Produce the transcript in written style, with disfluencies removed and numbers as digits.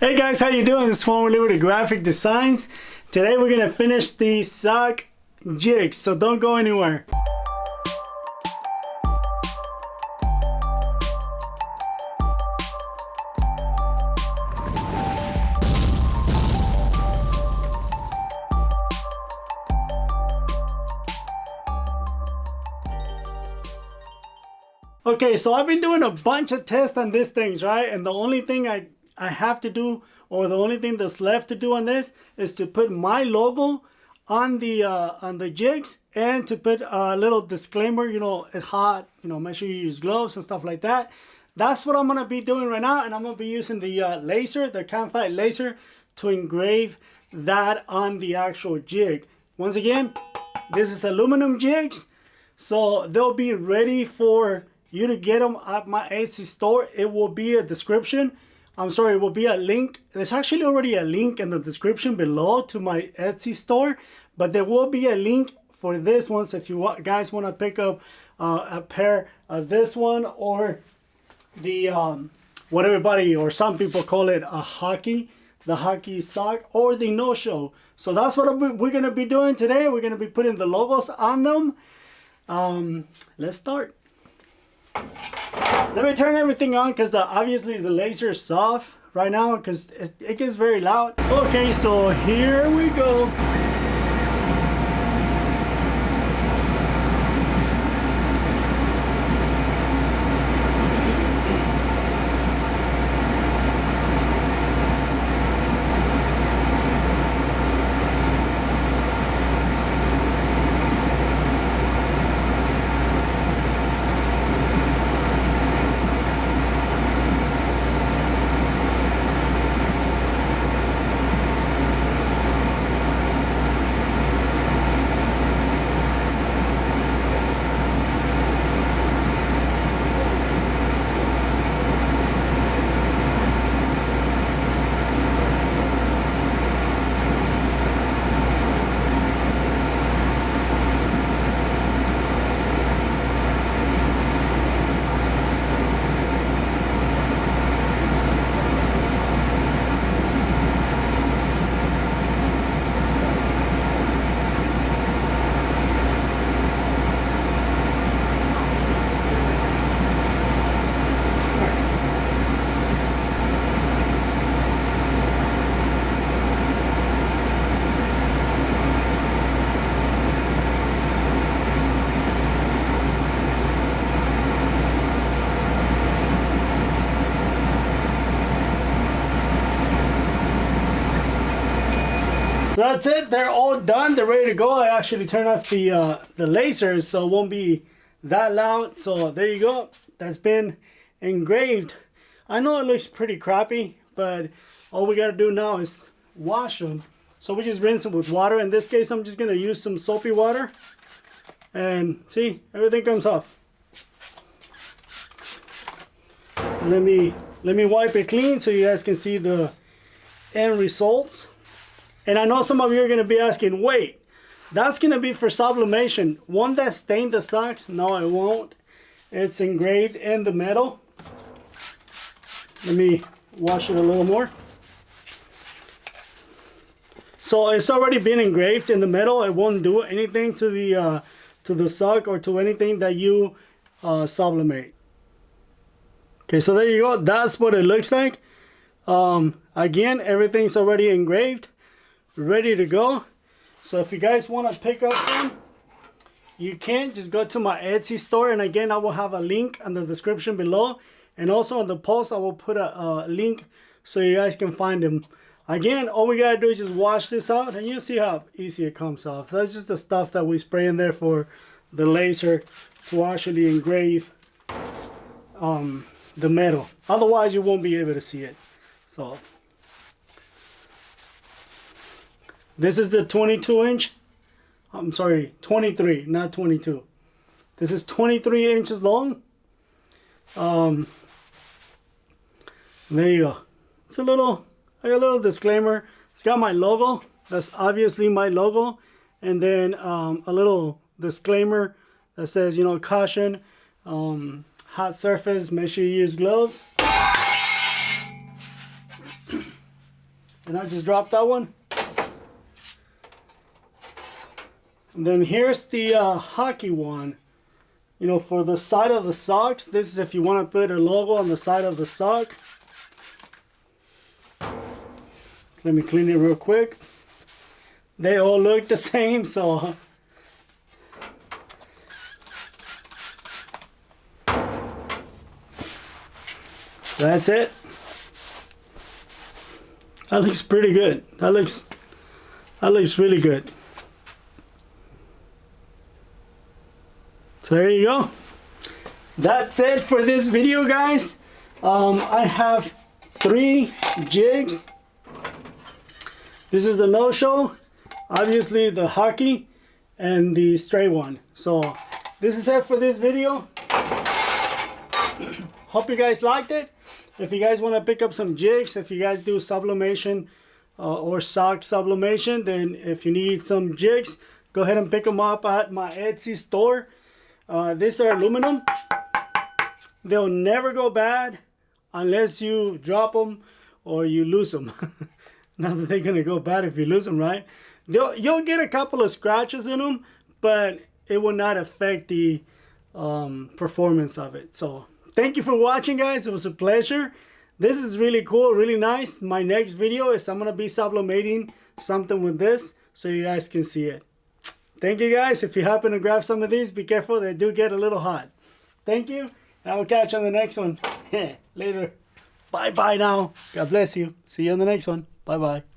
Hey guys, how you doing? This is Juan with Liberty Graphic Designs. Today we're gonna finish the sock jigs, so don't go anywhere. Okay, so I've been doing a bunch of tests on these things, right? And the only thing I have to do, or the only thing that's left to do on this, is to put my logo on the jigs and to put a little disclaimer, you know, it's hot, you know, make sure you use gloves and stuff like that. That's what I'm gonna be doing right now, and I'm gonna be using the laser, the campfire laser, to engrave that on the actual jig. Once again, this is aluminum jigs, so they'll be ready for you to get them at my Etsy store. It will be a description. I'm sorry, it will be a link. There's actually already a link in the description below to my Etsy store, but there will be a link for this one. So if you guys want to pick up a pair of this one, or the what everybody or some people call it the hockey sock, or the no-show. So that's what we're going to be doing today. We're going to be putting the logos on them. Let's start. Let me turn everything on, because obviously the laser is soft right now because it gets very loud. Okay, so here we go. So that's it. They're all done. They're ready to go. I actually turned off the lasers, so it won't be that loud. So there you go. That's been engraved. I know it looks pretty crappy, but all we gotta do now is wash them. So we just rinse them with water. In this case, I'm just gonna use some soapy water, and see, everything comes off. Let me wipe it clean so you guys can see the end results. And I know some of you are going to be asking, wait, that's going to be for sublimation. Won't that stain the socks? No, it won't. It's engraved in the metal. Let me wash it a little more. So it's already been engraved in the metal. It won't do anything to the sock or to anything that you sublimate. Okay, so there you go. That's what it looks like. Again, everything's already engraved, ready to go. So if you guys want to pick up some, you can just go to my Etsy store, and again, I will have a link in the description below, and also on the post I will put a link so you guys can find them. Again, all we gotta do is just wash this out, and you'll see how easy it comes off. That's just the stuff that we spray in there for the laser to actually engrave the metal. Otherwise you won't be able to see it. So this is the 22-inch. I'm sorry, 23, not 22. This is 23 inches long. There you go. It's a little, like a little disclaimer. It's got my logo. That's obviously my logo. And then a little disclaimer that says, you know, caution, hot surface, make sure you use gloves. And I just dropped that one. And then here's the hockey one. You know, for the side of the socks. This is if you want to put a logo on the side of the sock. Let me clean it real quick. They all look the same, so that's it. That looks pretty good. That looks really good. So there you go. That's it for this video, guys. I have 3 jigs. This is the no-show, obviously the hockey, and the stray one. So this is it for this video. Hope you guys liked it. If you guys want to pick up some jigs, if you guys do sublimation or sock sublimation, then if you need some jigs, go ahead and pick them up at my Etsy store. These are aluminum. They'll never go bad unless you drop them or you lose them. Not that they're gonna go bad if you lose them, right? You'll get a couple of scratches in them, but it will not affect the performance of it. So thank you for watching, guys. It was a pleasure. This is really cool, really nice. My next video is I'm gonna be sublimating something with this so you guys can see it. Thank you, guys. If you happen to grab some of these, be careful. They do get a little hot. Thank you. I will catch you on the next one. Later. Bye-bye now. God bless you. See you on the next one. Bye-bye.